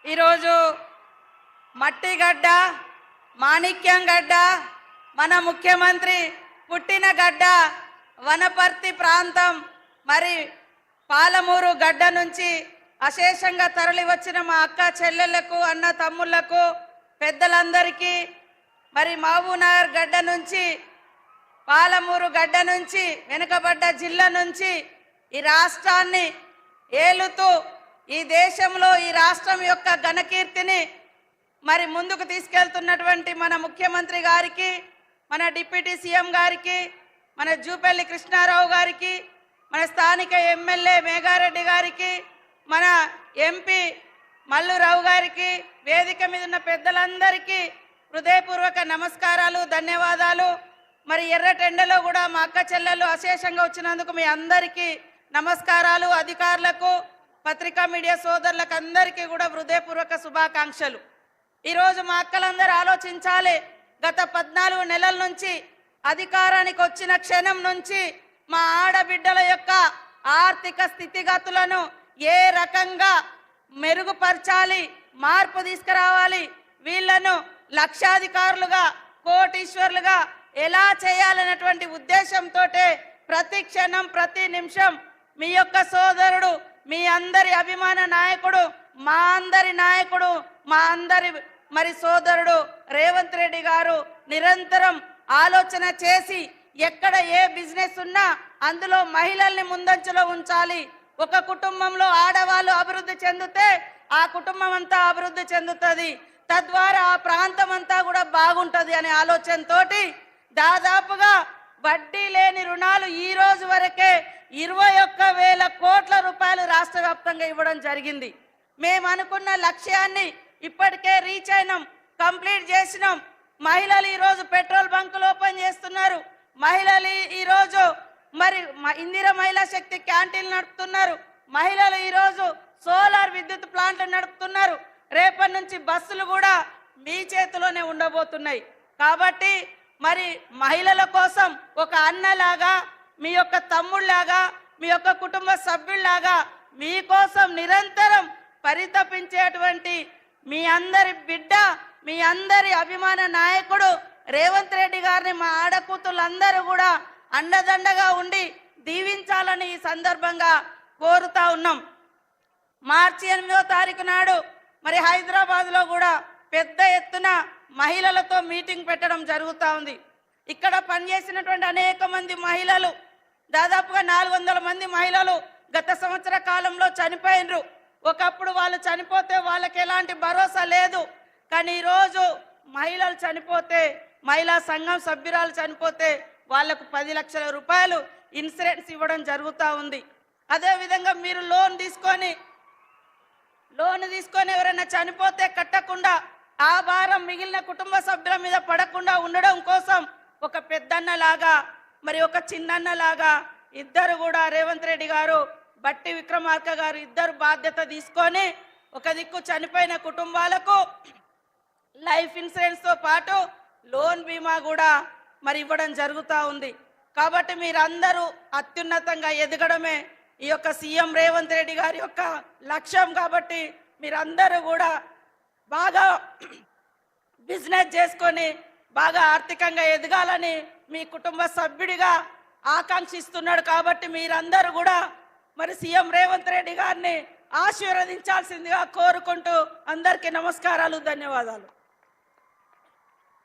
ఈరోజు మట్టిగడ్డ మాణిక్యం గడ్డ మన ముఖ్యమంత్రి పుట్టిన గడ్డ వనపర్తి ప్రాంతం మరి పాలమూరు గడ్డ నుంచి అశేషంగా తరలి వచ్చిన మా అక్క చెల్లెళ్లకు అన్న తమ్ముళ్లకు పెద్దలందరికీ మరి మహబూబ్నగర్ గడ్డ నుంచి పాలమూరు గడ్డ నుంచి వెనుకబడ్డ జిల్లా నుంచి ఈ రాష్ట్రాన్ని ఏలుతూ ఈ దేశంలో ఈ రాష్ట్రం యొక్క ఘనకీర్తిని మరి ముందుకు తీసుకెళ్తున్నటువంటి మన ముఖ్యమంత్రి గారికి, మన డిప్యూటీ సీఎం గారికి, మన జూపల్లి కృష్ణారావు గారికి, మన స్థానిక ఎమ్మెల్యే మేఘారెడ్డి గారికి, మన ఎంపీ మల్లురావు గారికి, వేదిక మీద ఉన్న పెద్దలందరికీ హృదయపూర్వక నమస్కారాలు, ధన్యవాదాలు. మరి ఎర్రటెండలో కూడా మా అక్క చెల్లెళ్ళు అశేషంగా వచ్చినందుకు మీ అందరికీ నమస్కారాలు. అధికారులకు, పత్రికా మీడియా సోదరులకు అందరికీ కూడా హృదయపూర్వక శుభాకాంక్షలు. ఈరోజు మా అక్కలందరూ ఆలోచించాలి, గత 14 నెలల నుంచి అధికారానికి వచ్చిన క్షణం నుంచి మా ఆడబిడ్డల యొక్క ఆర్థిక స్థితిగతులను ఏ రకంగా మెరుగుపరచాలి, మార్పు తీసుకురావాలి, వీళ్లను లక్షాధికారులుగా కోటీశ్వర్లుగా ఎలా చేయాలనేటువంటి ఉద్దేశంతో ప్రతి క్షణం ప్రతి నిమిషం మీ యొక్క సోదరుడు, మీ అందరి అభిమాన నాయకుడు, మా అందరి నాయకుడు, మా అందరి మరి సోదరుడు రేవంత్ రెడ్డి గారు నిరంతరం ఆలోచన చేసి ఎక్కడ ఏ బిజినెస్ ఉన్నా అందులో మహిళల్ని ముందంజలో ఉంచాలి. ఒక కుటుంబంలో ఆడవాళ్ళు అభివృద్ధి చెందితే ఆ కుటుంబం అంతా అభివృద్ధి చెందుతుంది, తద్వారా ఆ ప్రాంతం అంతా కూడా బాగుంటుంది అనే ఆలోచనతోటి దాదాపుగా వడ్డీ లేని రుణాలు ఈ రోజు వరకే 21,000 కోట్ల రూపాయలు రాష్ట్ర వ్యాప్తంగా ఇవ్వడం జరిగింది. మేము అనుకున్న లక్ష్యాన్ని ఇప్పటికే రీచ్ అయినాం, కంప్లీట్ చేసినాం. మహిళలు ఈరోజు పెట్రోల్ బంకులు ఓపెన్ చేస్తున్నారు, మహిళలు ఈరోజు మరి ఇందిరా మహిళా శక్తి క్యాంటీన్లు నడుపుతున్నారు, మహిళలు ఈరోజు సోలార్ విద్యుత్ ప్లాంట్లు నడుపుతున్నారు. రేపటి నుంచి బస్సులు కూడా మీ చేతిలోనే ఉండబోతున్నాయి. కాబట్టి మరి మహిళల కోసం ఒక అన్నలాగా, మీ యొక్క తమ్ముళ్లాగా, మీ యొక్క కుటుంబ సభ్యుల్లాగా మీకోసం నిరంతరం పరితపించేటువంటి మీ అందరి బిడ్డ, మీ అందరి అభిమాన నాయకుడు రేవంత్ రెడ్డి గారిని మా ఆడకూతులందరూ కూడా అండదండగా ఉండి దీవించాలని ఈ సందర్భంగా కోరుతా ఉన్నాం. మార్చి 8వ తారీఖు నాడు మరి హైదరాబాద్లో కూడా పెద్ద ఎత్తున మహిళలతో మీటింగ్ పెట్టడం జరుగుతూ ఉంది. ఇక్కడ పనిచేసినటువంటి అనేక మంది మహిళలు, దాదాపుగా 400 మంది మహిళలు గత సంవత్సర కాలంలో చనిపోయినరు. ఒకప్పుడు వాళ్ళు చనిపోతే వాళ్ళకి ఎలాంటి భరోసా లేదు, కానీ ఈరోజు మహిళలు చనిపోతే, మహిళా సంఘం సభ్యురాలు చనిపోతే వాళ్లకు 10 లక్షల రూపాయలు ఇన్సూరెన్స్ ఇవ్వడం జరుగుతూ ఉంది. అదేవిధంగా మీరు లోన్ తీసుకొని ఎవరైనా చనిపోతే కట్టకుండా ఆ భారం మిగిలిన కుటుంబ సభ్యుల మీద పడకుండా ఉండడం కోసం ఒక పెద్దన్నలాగా మరి ఒక చిన్నన్నలాగా ఇద్దరు కూడా రేవంత్ రెడ్డి గారు, బట్టి విక్రమార్క గారు ఇద్దరు బాధ్యత తీసుకొని ఒక దిక్కు చనిపోయిన కుటుంబాలకు లైఫ్ ఇన్సూరెన్స్తో పాటు లోన్ బీమా కూడా మరి ఇవ్వడం జరుగుతూ ఉంది. కాబట్టి మీరందరూ అత్యున్నతంగా ఎదగడమే ఈ యొక్క సీఎం రేవంత్ రెడ్డి గారి యొక్క లక్ష్యం. కాబట్టి మీరందరూ కూడా బాగా బిజినెస్ చేసుకొని బాగా ఆర్థికంగా ఎదగాలని మీ కుటుంబ సభ్యుడిగా ఆకాంక్షిస్తున్నాడు. కాబట్టి మీరందరూ కూడా మరి సీఎం రేవంత్ రెడ్డి గారిని ఆశీర్వదించాల్సిందిగా కోరుకుంటూ అందరికీ నమస్కారాలు, ధన్యవాదాలు.